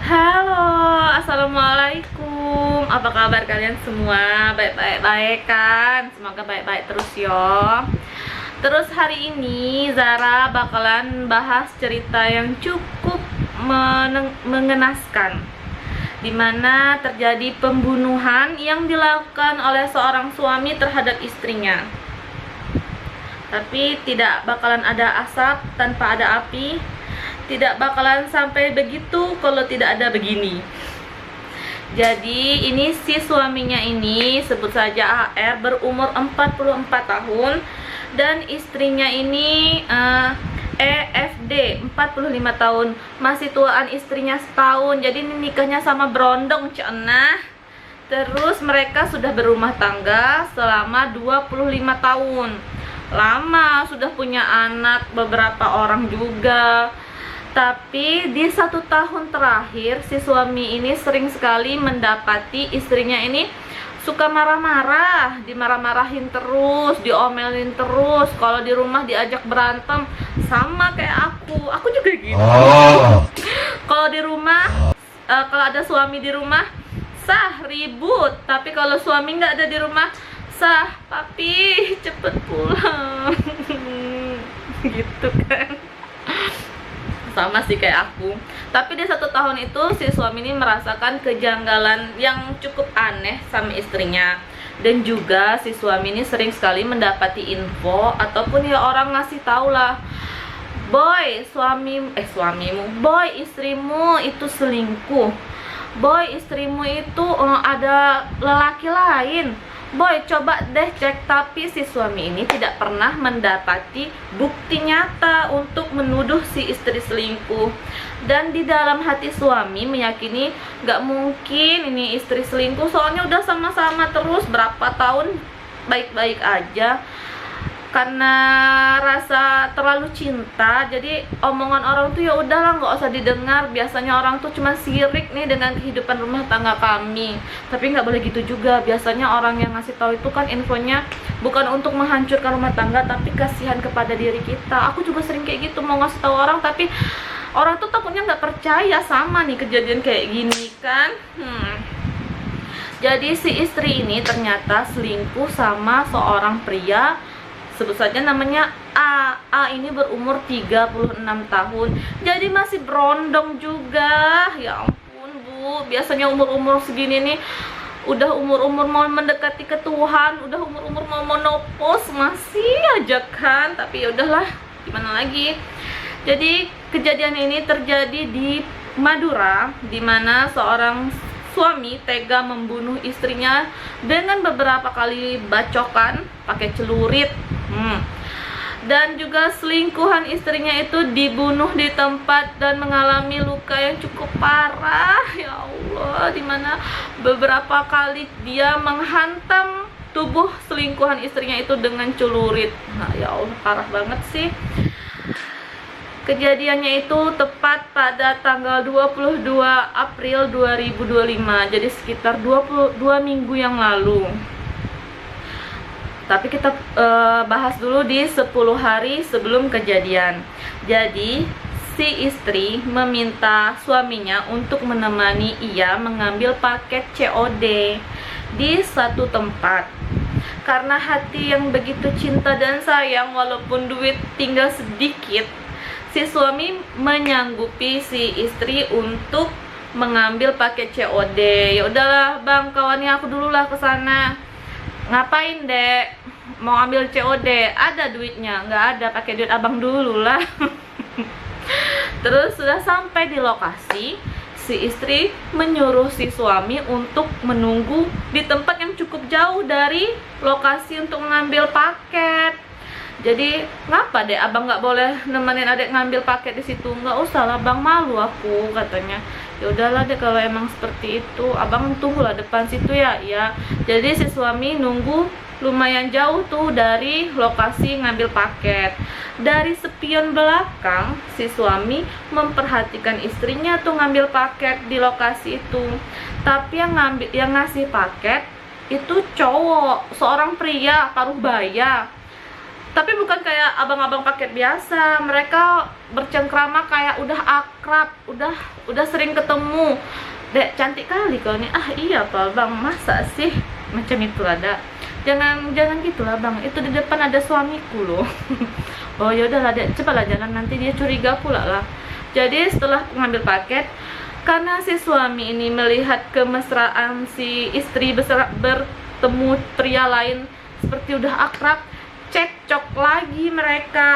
Halo, assalamualaikum. Apa kabar kalian semua? Baik-baik kan? Semoga baik-baik terus yo. Terus hari ini Zara bakalan bahas cerita yang cukup mengenaskan, dimana terjadi pembunuhan yang dilakukan oleh seorang suami terhadap istrinya. Tapi tidak bakalan ada asap tanpa ada api. Tidak bakalan sampai begitu kalau tidak ada begini. Jadi ini si suaminya ini, sebut saja AR, berumur 44 tahun, dan istrinya ini EFD 45 tahun. Masih tuaan istrinya setahun. Jadi ini nikahnya sama berondong cenah. Terus mereka sudah berumah tangga selama 25 tahun. Lama, sudah punya anak beberapa orang juga. Tapi di 1 tahun terakhir si suami ini sering sekali mendapati istrinya ini suka marah-marah, dimarah-marahin terus, diomelin terus. Kalau di rumah diajak berantem, sama kayak aku juga gitu. Kalau di rumah, kalau ada suami di rumah, sah ribut. Tapi kalau suami nggak ada di rumah, sah papi cepet pulang. Gitu kan. Sama sih kayak aku. Tapi di 1 tahun itu si suami ini merasakan kejanggalan yang cukup aneh sama istrinya. Dan juga si suami ini sering sekali mendapati info ataupun ya orang ngasih tau lah, boy suamimu, boy istrimu itu selingkuh, boy istrimu itu ada lelaki lain, boy coba deh cek. Tapi si suami ini tidak pernah mendapati bukti nyata untuk menuduh si istri selingkuh. Dan di dalam hati suami meyakini gak mungkin ini istri selingkuh, soalnya udah sama-sama terus berapa tahun baik-baik aja. Karena rasa terlalu cinta, jadi omongan orang tuh ya udahlah nggak usah didengar. Biasanya orang tuh cuma sirik nih dengan kehidupan rumah tangga kami. Tapi nggak boleh gitu juga. Biasanya orang yang ngasih tahu itu kan infonya bukan untuk menghancurkan rumah tangga, tapi kasihan kepada diri kita. Aku juga sering kayak gitu, mau ngasih tahu orang, tapi orang tuh takutnya nggak percaya sama nih kejadian kayak gini kan. Jadi si istri ini ternyata selingkuh sama seorang pria, sebut saja namanya A. A ini berumur 36 tahun. Jadi masih berondong juga. Ya ampun bu, biasanya umur-umur segini nih udah umur-umur mau mendekati ke Tuhan, udah umur-umur mau menopause, masih aja kan. Tapi ya udahlah, gimana lagi. Jadi kejadian ini terjadi di Madura, dimana seorang suami tega membunuh istrinya dengan beberapa kali bacokan pakai celurit. Dan juga selingkuhan istrinya itu dibunuh di tempat dan mengalami luka yang cukup parah. Ya Allah, dimana beberapa kali dia menghantam tubuh selingkuhan istrinya itu dengan celurit. Nah, ya Allah, parah banget sih. Kejadiannya itu tepat pada tanggal 22 April 2025. Jadi sekitar 22 minggu yang lalu. Tapi kita bahas dulu di 10 hari sebelum kejadian. Jadi si istri meminta suaminya untuk menemani ia mengambil paket COD di satu tempat. Karena hati yang begitu cinta dan sayang, walaupun duit tinggal sedikit, si suami menyanggupi si istri untuk mengambil paket COD. Ya udahlah bang, kawannya aku dulu lah ke sana. Ngapain dek? Mau ambil COD? Ada duitnya? Nggak ada, pakai duit abang dulu lah. Terus sudah sampai di lokasi, si istri menyuruh si suami untuk menunggu di tempat yang cukup jauh dari lokasi untuk mengambil paket. Jadi ngapa deh abang nggak boleh nemenin adek ngambil paket di situ? Nggak usah lah bang, malu aku, katanya. Ya udahlah deh kalau emang seperti itu, abang tunggulah depan situ ya. Ya, jadi si suami nunggu lumayan jauh tuh dari lokasi ngambil paket. Dari spion belakang si suami memperhatikan istrinya tuh ngambil paket di lokasi itu. Tapi yang ngasih paket itu cowok, seorang pria paruh baya. Tapi bukan kayak abang-abang paket biasa, mereka bercengkrama kayak udah akrab, udah sering ketemu. Dek, cantik kali kau nih. Ah iya Pak Bang, masa sih macam itu ada. Jangan gitulah Bang, itu di depan ada suamiku loh. Oh ya udahlah Dek, cobalah jangan nanti dia curiga pula lah. Jadi setelah mengambil paket, karena si suami ini melihat kemesraan si istri bertemu pria lain seperti udah akrab, cekcok lagi mereka.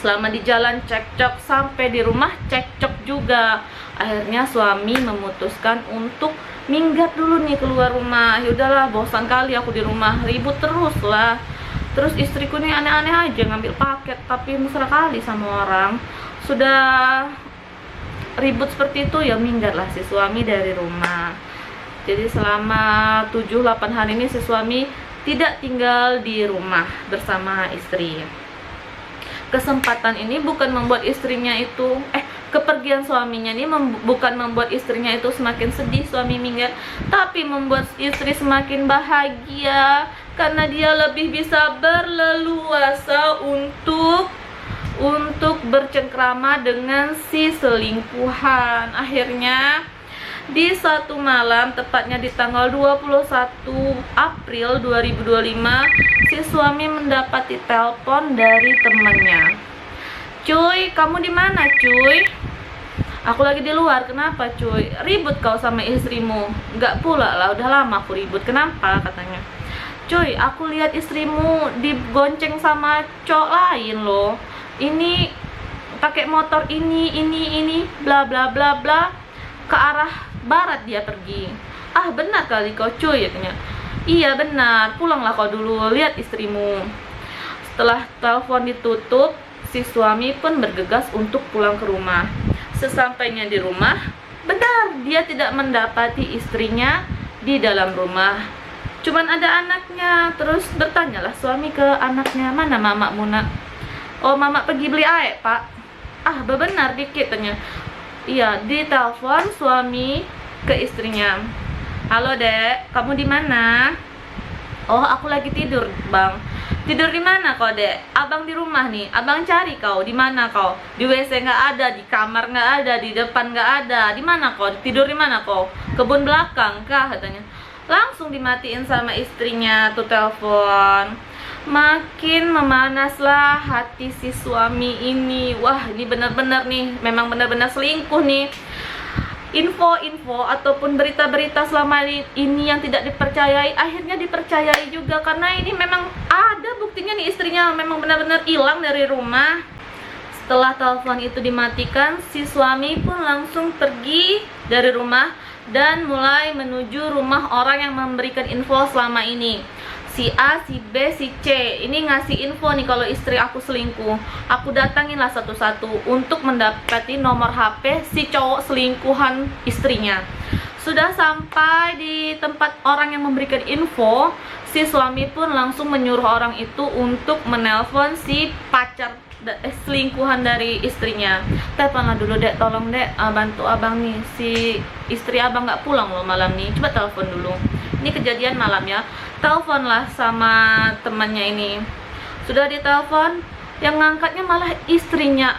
Selama di jalan cekcok, sampai di rumah cekcok juga. Akhirnya suami memutuskan untuk minggat dulu nih keluar rumah. Ya udahlah, bosan kali aku di rumah, ribut terus lah. Terus istriku nih aneh-aneh aja ngambil paket, tapi mesra kali sama orang. Sudah ribut seperti itu, ya minggatlah si suami dari rumah. Jadi selama 7-8 hari ini si suami tidak tinggal di rumah bersama istri. Kesempatan ini bukan membuat istrinya itu kepergian suaminya ini bukan membuat istrinya itu semakin sedih suami minggat, tapi membuat istri semakin bahagia karena dia lebih bisa berleluasa untuk bercengkrama dengan si selingkuhan. Akhirnya di satu malam, tepatnya di tanggal 21 April 2025, si suami mendapati telepon dari temannya. "Cuy, kamu di mana, cuy?" "Aku lagi di luar." "Kenapa, cuy? Ribut kau sama istrimu?" "Enggak pula lah, udah lama aku ribut." "Kenapa?" katanya. "Cuy, aku lihat istrimu digonceng sama cowok lain loh. Ini pakai motor ini, bla bla bla bla, ke arah barat dia pergi." "Ah, benar kali kau, cuy," katanya. "Iya benar, pulanglah kau dulu, lihat istrimu." Setelah telepon ditutup, si suami pun bergegas untuk pulang ke rumah. Sesampainya di rumah, benar dia tidak mendapati istrinya di dalam rumah. Cuman ada anaknya. Terus bertanyalah suami ke anaknya, "Mana mamakmu, nak?" "Oh, mamak pergi beli air, Pak." "Ah, benar dikit," tanya. Iya, di telepon suami ke istrinya. "Halo Dek, kamu di mana?" "Oh, aku lagi tidur, Bang." "Tidur di mana kau, Dek?" "Abang di rumah nih, abang cari kau. Di mana kau?" "Di WC nggak ada, di kamar nggak ada, di depan nggak ada. Di mana kau? Tidur di mana kau?" "Kebun belakang kah?" katanya. Langsung dimatiin sama istrinya tuh telepon. Makin memanaslah hati si suami ini. Wah, ini benar-benar nih, memang benar-benar selingkuh nih. Info-info ataupun berita-berita selama ini yang tidak dipercayai, akhirnya dipercayai juga, karena ini memang ada buktinya nih, istrinya memang benar-benar hilang dari rumah. Setelah telepon itu dimatikan, si suami pun langsung pergi dari rumah dan mulai menuju rumah orang yang memberikan info selama ini. Si A, si B, si C ini ngasih info nih kalau istri aku selingkuh. Aku datanginlah satu-satu untuk mendapati nomor HP si cowok selingkuhan istrinya. Sudah sampai di tempat orang yang memberikan info, si suami pun langsung menyuruh orang itu untuk menelpon si pacar selingkuhan dari istrinya. "Teleponlah dulu Dek, tolong Dek, bantu abang nih, si istri abang nggak pulang loh malam nih, coba telepon dulu." Ini kejadian malam ya. Teleponlah sama temannya ini. Sudah ditelepon, yang ngangkatnya malah istrinya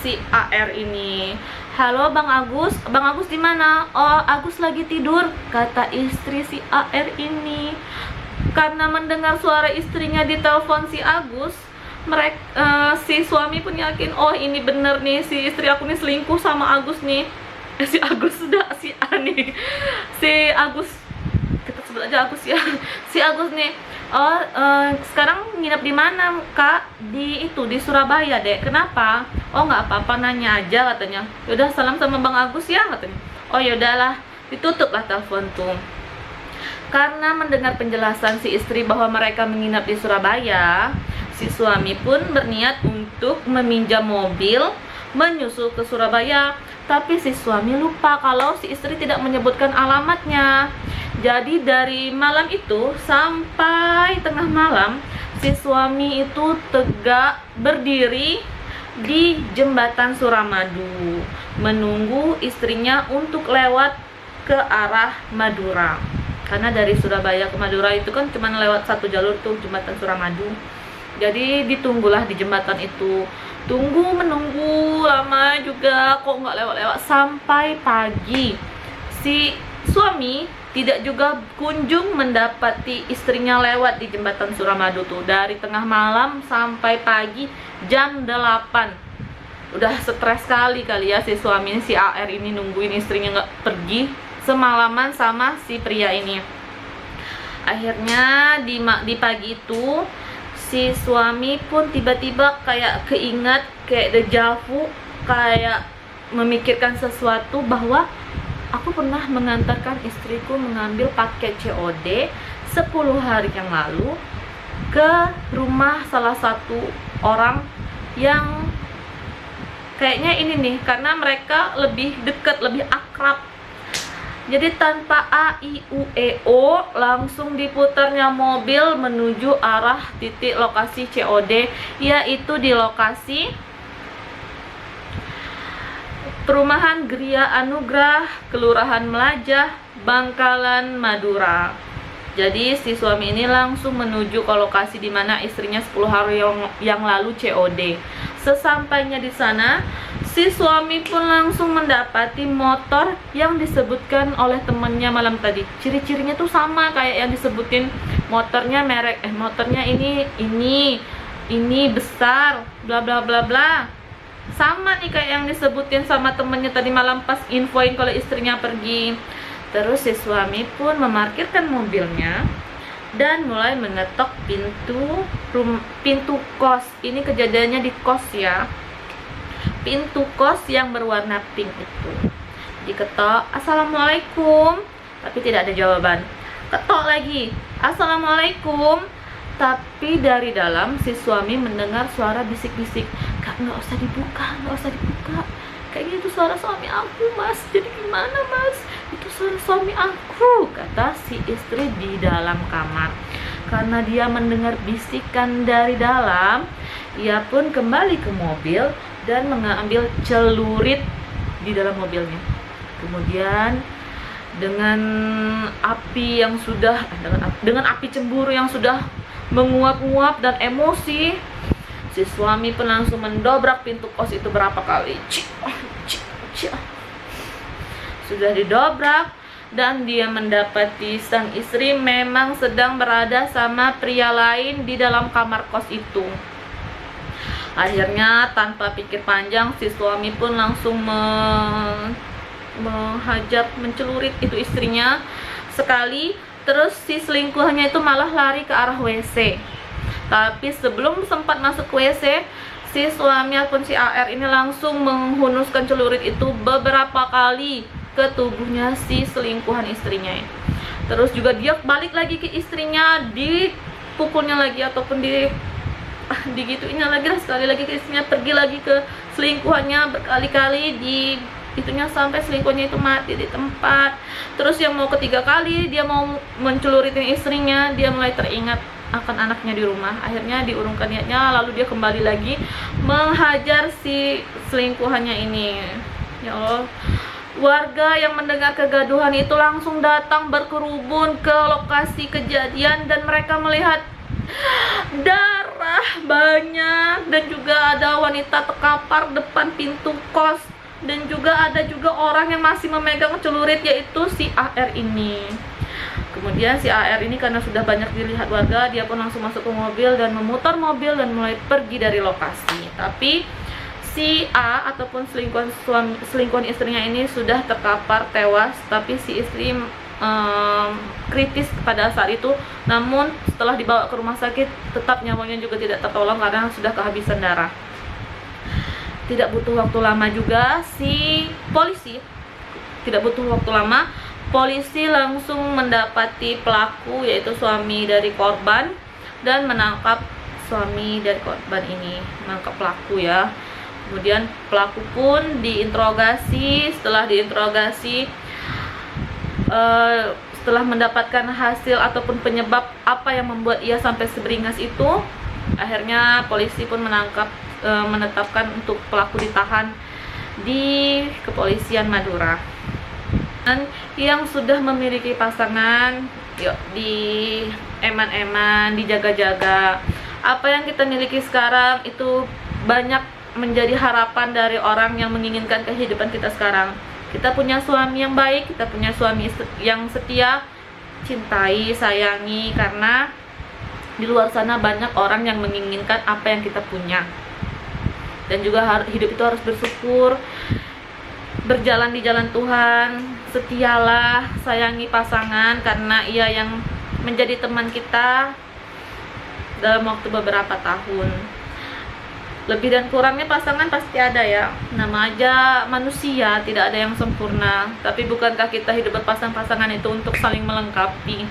si AR ini. "Halo Bang Agus, Bang Agus di mana?" "Oh, Agus lagi tidur," kata istri si AR ini. Karena mendengar suara istrinya di telepon si Agus, si suami pun yakin, oh ini bener nih, si istri aku nih selingkuh sama Agus nih. Si Agus sudah, si A nih, si Agus, kita sebut aja Agus ya. Si Agus nih, "Oh, sekarang nginep di mana Kak?" Di Surabaya Dek." "Kenapa?" "Oh, nggak apa-apa, nanya aja," katanya. "Yaudah, salam sama Bang Agus ya," katanya. Oh yaudahlah, ditutuplah telepon tuh. Karena mendengar penjelasan si istri bahwa mereka menginap di Surabaya, si suami pun berniat untuk meminjam mobil menyusul ke Surabaya. Tapi si suami lupa kalau si istri tidak menyebutkan alamatnya. Jadi dari malam itu sampai tengah malam, si suami itu tegak berdiri di jembatan Suramadu menunggu istrinya untuk lewat ke arah Madura. Karena dari Surabaya ke Madura itu kan cuma lewat satu jalur tuh, jembatan Suramadu. Jadi ditunggulah di jembatan itu. Tunggu menunggu lama juga, kok nggak lewat-lewat sampai pagi. Si suami tidak juga kunjung mendapati istrinya lewat di jembatan Suramadu tuh. Dari tengah malam sampai pagi jam 8. Udah stres sekali kali ya si suami, si AR ini nungguin istrinya nggak pergi semalaman sama si pria ini. Akhirnya di pagi itu si suami pun tiba-tiba kayak keingat, kayak dejavu, kayak memikirkan sesuatu bahwa aku pernah mengantarkan istriku mengambil paket COD 10 hari yang lalu ke rumah salah satu orang yang kayaknya ini nih, karena mereka lebih dekat, lebih akrab. Jadi tanpa A, I, U, E, O langsung diputarnya mobil menuju arah titik lokasi COD, yaitu di lokasi Perumahan Gria Anugrah, Kelurahan Melajah, Bangkalan, Madura. Jadi si suami ini langsung menuju ke lokasi di mana istrinya 10 hari yang lalu COD. Sesampainya di sana, si suami pun langsung mendapati motor yang disebutkan oleh temannya malam tadi. Ciri-cirinya tuh sama kayak yang disebutin, motornya merek motornya ini besar, bla bla bla bla. Sama nih kayak yang disebutin sama temennya tadi malam pas infoin kalau istrinya pergi. Terus si suami pun memarkirkan mobilnya dan mulai mengetok pintu kos. Ini kejadiannya di kos ya. Pintu kos yang berwarna pink itu. Diketok, "Assalamualaikum," tapi tidak ada jawaban. Ketok lagi, "Assalamualaikum," tapi dari dalam si suami mendengar suara bisik-bisik, "Kak, nggak usah dibuka, nggak usah dibuka. Kayaknya itu suara suami aku, Mas. Jadi gimana, Mas? Itu suara suami aku," kata si istri di dalam kamar. Karena dia mendengar bisikan dari dalam, ia pun kembali ke mobil dan mengambil celurit di dalam mobilnya. Kemudian dengan api yang sudah dengan api cemburu yang sudah menguap-nguap dan emosi, si suami pun langsung mendobrak pintu kos itu berapa kali. Sudah didobrak dan dia mendapati sang istri memang sedang berada sama pria lain di dalam kamar kos itu. Akhirnya tanpa pikir panjang si suami pun langsung menghajar, mencelurit itu istrinya sekali. Terus si selingkuhannya itu malah lari ke arah WC. Tapi sebelum sempat masuk ke WC, si suami ataupun si AR ini langsung menghunuskan celurit itu beberapa kali ke tubuhnya si selingkuhan istrinya. Terus juga dia balik lagi ke istrinya, dipukulnya lagi ataupun digituinnya lagi lah, sekali lagi ke istrinya, pergi lagi ke selingkuhannya berkali-kali, itunya sampai selingkuhannya itu mati di tempat. Terus yang mau ketiga kali dia mau menceluritin istrinya, dia mulai teringat akan anaknya di rumah. Akhirnya diurungkan niatnya, lalu dia kembali lagi menghajar si selingkuhannya ini. Ya Allah, warga yang mendengar kegaduhan itu langsung datang berkerubun ke lokasi kejadian dan mereka melihat darah banyak dan juga ada wanita terkapar depan pintu kos. Dan juga ada juga orang yang masih memegang celurit, yaitu si AR ini. Kemudian si AR ini karena sudah banyak dilihat warga, dia pun langsung masuk ke mobil dan memutar mobil dan mulai pergi dari lokasi. Tapi si A ataupun selingkuhan istrinya ini sudah terkapar tewas, tapi si istri kritis pada saat itu. Namun setelah dibawa ke rumah sakit tetap nyawanya juga tidak tertolong karena sudah kehabisan darah. Tidak butuh waktu lama juga polisi langsung mendapati pelaku, yaitu suami dari korban, dan menangkap suami dari korban ini, menangkap pelaku ya. Kemudian pelaku pun diinterogasi. Setelah diinterogasi, setelah mendapatkan hasil ataupun penyebab apa yang membuat ia sampai seberingas itu, akhirnya polisi pun menetapkan untuk pelaku ditahan di kepolisian Madura. Dan yang sudah memiliki pasangan, yuk di eman-eman, dijaga-jaga. Apa yang kita miliki sekarang itu banyak menjadi harapan dari orang yang menginginkan kehidupan kita sekarang. Kita punya suami yang baik, kita punya suami yang setia, cintai, sayangi, karena di luar sana banyak orang yang menginginkan apa yang kita punya. Dan juga hidup itu harus bersyukur, berjalan di jalan Tuhan, setialah, sayangi pasangan karena ia yang menjadi teman kita dalam waktu beberapa tahun. Lebih dan kurangnya pasangan pasti ada ya, nama aja manusia, tidak ada yang sempurna. Tapi bukankah kita hidup berpasang-pasangan itu untuk saling melengkapi?